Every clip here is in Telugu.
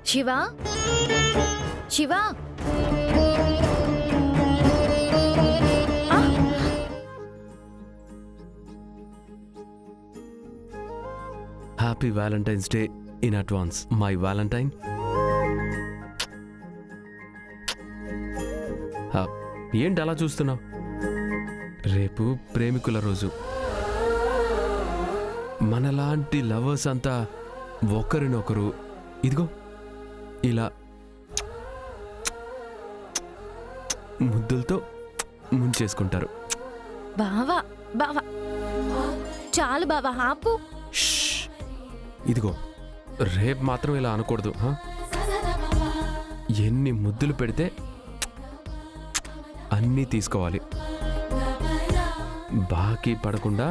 Shiva Shiva happy Valentine's day in advance my Valentine. ఏంటి అలా చూస్తున్నావు? రేపు ప్రేమికుల రోజు. మనలాంటి లవర్స్ అంతా ఒకరినొకరు ఇదిగో ఇలా ముద్దులతో ముంచేసుకుంటారు. బావా బావా చాలు బావా ఆపు. ఇదిగో రేపు మాత్రం ఇలా అనకూడదు. ఎన్ని ముద్దులు పెడితే అన్నీ తీసుకోవాలి. బాకీ పడకుండా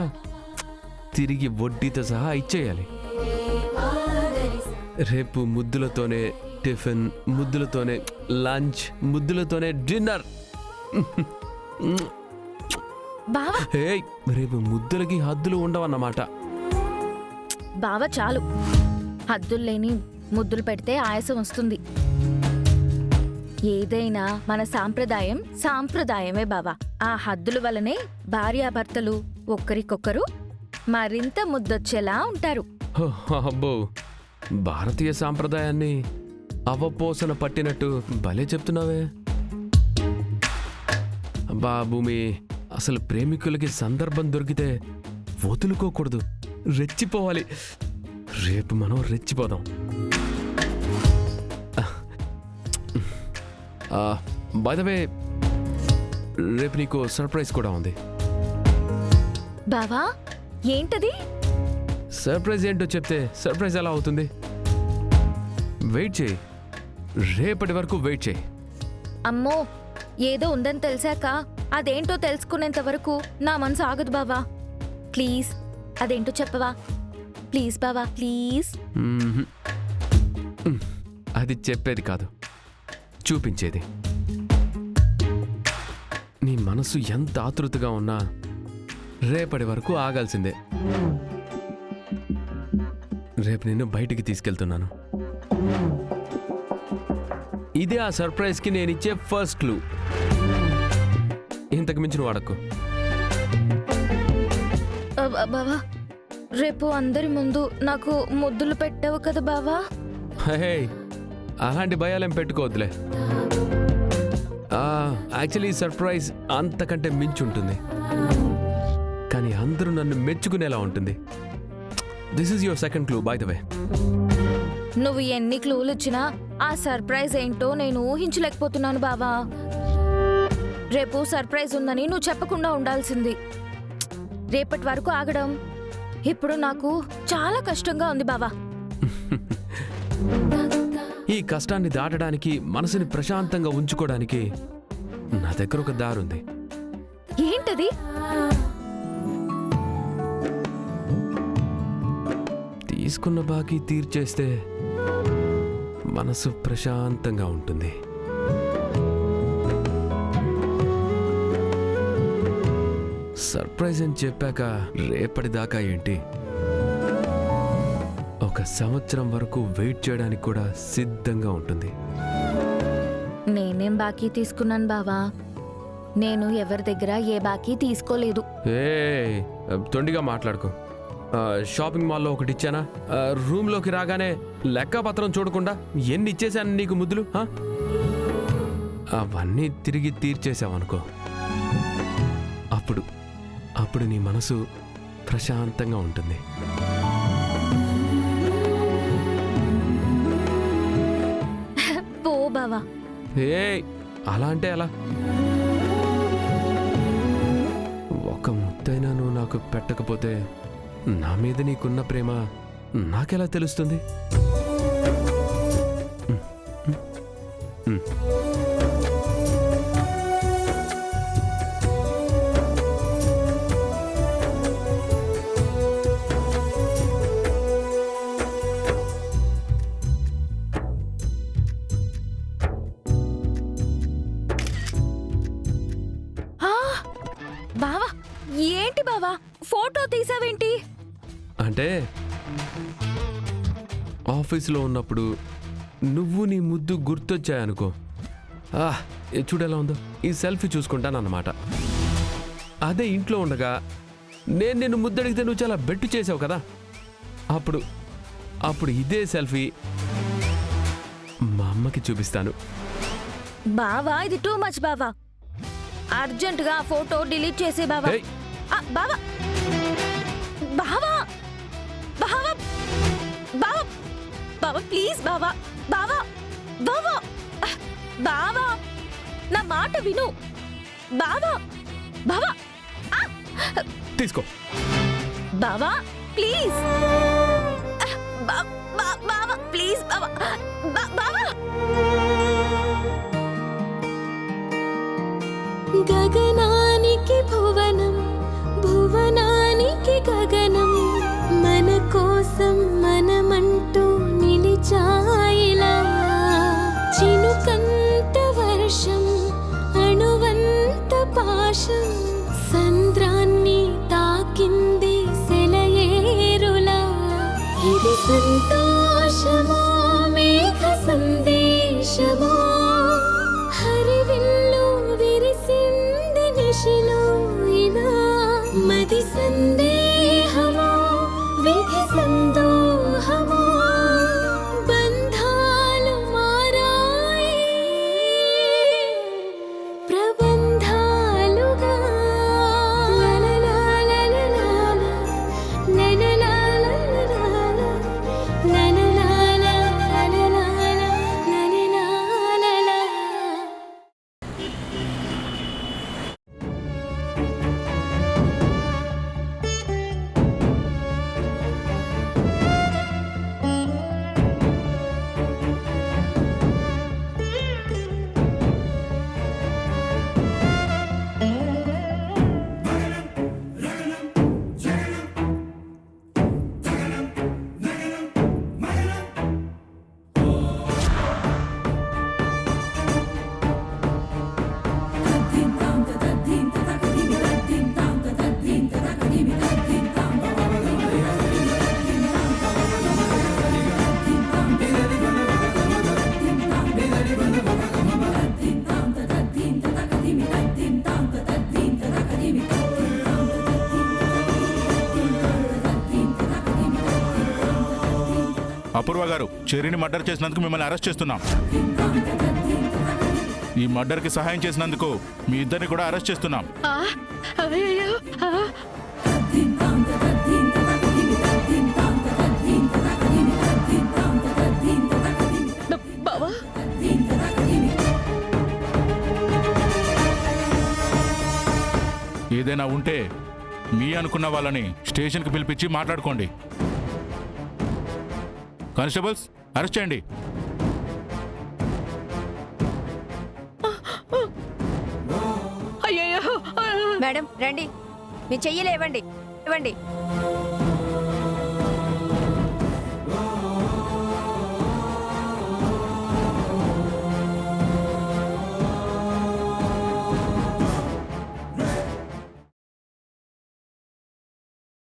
తిరిగి వడ్డీతో సహా ఇచ్చేయాలి. రేపు ముద్దులతోనే టిఫిన్, ముద్దులతోనే లంచ్, ముద్దులతోనే డిన్నర్. బావా రేపు ముద్దులకి హద్దులు ఉండవన్నమాట. బావా చాలు. హద్దులు లేని ముద్దులు పెడితే ఆయాసం వస్తుంది. ఏదైనా మన సాంప్రదాయమే బావా. ఆ హద్దుల వల్లనే భార్యాభర్తలు ఒక్కరికొక్కరు మరింత ముద్దొచ్చేలా ఉంటారు. అబ్బో, భారతీయ సాంప్రదాయాన్ని అవపోసన పట్టినట్టు భలే చెప్తున్నావే. అబ్బా భూమి, అసలు ప్రేమికులకి సందర్భం దొరికితే వదులుకోకూడదు, రెచ్చిపోవాలి. రేపు మనం రెచ్చిపోదాం. బై ద వే, రేపు నీకు సర్ప్రైజ్ కూడా ఉంది. బావా ఏంటది? సర్ప్రైజ్ ఏంటో చెప్తే సర్ప్రైజ్ ఎలా అవుతుంది? వెయిట్ చేయి, రేపటి వరకు వెయిట్ చేయి. అమ్మో, ఏదో ఉందని తెలిసాక అదేంటో తెలుసుకునేంత వరకు నా మనసు ఆగదు బావా. ప్లీజ్ అదేంటో చెప్పవా? ప్లీజ్ బావా, ప్లీజ్. అది చెప్పేది కాదు, చూపించేది. నీ మనసు ఎంత ఆతృతగా ఉన్నా రేపటి వరకు ఆగాల్సిందే. రేపు నిన్ను బయటికి తీసుకెళ్తున్నాను. ఇదే ఆ సర్ప్రైజ్కి నేనిచ్చే ఫస్ట్ క్లూ. ఇంతకు మించిన వాడకు. బావా, రేపు అందరి ముందు నాకు ముద్దులు పెట్టావు కదా బావా. హే, అలాంటి భయాలేం పెట్టుకోవద్దులే. యాక్చువల్లీ సర్ప్రైజ్ అంతకంటే మించి ఉంటుంది, కానీ అందరూ నన్ను మెచ్చుకునేలా ఉంటుంది. This is your second clue by the way. నువ్వు ఎన్ని క్లూలు ఇచ్చినా ఆ సర్ప్రైజ్ ఏంటో నేను ఊహించలేకపోతున్నాను బావా. రేపు సర్ప్రైజ్ ఉందని నువ్వు చెప్పకుండా ఉండాల్సింది. రేపటి వరకు ఆగడం ఇప్పుడు నాకు చాలా కష్టంగా ఉంది బావా. ఈ కష్టాన్ని దాటడానికి, మనసుని ప్రశాంతంగా ఉంచుకోవడానికి నా దగ్గర ఒక దారుంది. ఏంటది? తీసుకున్న బాకీ తీర్చేస్తే మనసు ప్రశాంతంగా ఉంటుంది. సర్ప్రైజ్ అని చెప్పాక రేపటిదాకా ఏంటి, ఒక సంవత్సరం వరకు వెయిట్ చేయడానికి కూడా సిద్ధంగా ఉంటుంది. నేనేం బాకీ తీసుకున్నాను బావా? నేను ఎవరి దగ్గర ఏ బాకీ తీసుకోలేదు. తొండిగా మాట్లాడుకో. షాపింగ్ మాల్లో ఒకటి ఇచ్చానా? రూమ్లోకి రాగానే లెక్కపత్రం చూడకుండా ఎన్ని ఇచ్చేసాను నీకు ముద్దులు? అవన్నీ తిరిగి తీర్చేసావనుకో, అప్పుడు నీ మనసు ప్రశాంతంగా ఉంటుంది. పో బావా. అలా అంటే ఎలా? ఒక ముద్దైనా నువ్వు నాకు పెట్టకపోతే నా మీద నీకున్న ప్రేమ నాకెలా తెలుస్తుంది? బావా, ఏంటి బావా ఫోటో తీసావేంటి? అంటే ఆఫీసులో ఉన్నప్పుడు నువ్వు నీ ముద్దు గుర్తొచ్చాయనుకో, చూడేలా ఉందో, ఈ సెల్ఫీ చూసుకుంటానన్నమాట. అదే ఇంట్లో ఉండగా నేను నిన్ను ముద్దడిగితే నువ్వు చాలా బెట్టు చేసావు కదా, అప్పుడు ఇదే సెల్ఫీ మా అమ్మకి చూపిస్తాను. బావా ఇది టూ మచ్ బావా. అర్జెంటుగా ఆ ఫోటో డిలీట్ చేసే బావా. ఏయ్! బావా బావా బావా బావా బావా ప్లీజ్ బావా బావా బావా బావా నా మాట విను బావా బావా తీసుకో బావా ప్లీజ్ బావా ప్లీజ్ బావా బావా. గగనానికి భువనం, భువనానికి గగనం, మన కోసం మనమంటూ నిలిచాయిలా. చినుకంత వర్షం, అణువంత పాశం, సంద్రాన్ని తాకింది సెలయేరులా. ఇది సంతోషమో మేఘ సందేశమో, హరివిల్లు విరిసింది నిశిలో ఇలా. మది సందేహమో విధి సందోహమో, బంధాలు మారాయి ప్రబంధాలుగా. అపూర్వ గారు, చెర్రీని మర్డర్ చేసినందుకు మిమ్మల్ని అరెస్ట్ చేస్తున్నాం. ఈ మర్డర్కి సహాయం చేసినందుకు మీ ఇద్దరిని కూడా అరెస్ట్ చేస్తున్నాం. ఏదైనా ఉంటే మీ అనుకున్న వాళ్ళని స్టేషన్కి పిలిపించి మాట్లాడుకోండి. కానిస్టేబుల్స్, అరెస్ట్ చేయండి. మేడం రండి, మీ చెయ్యలేవండి, ఇవ్వండి.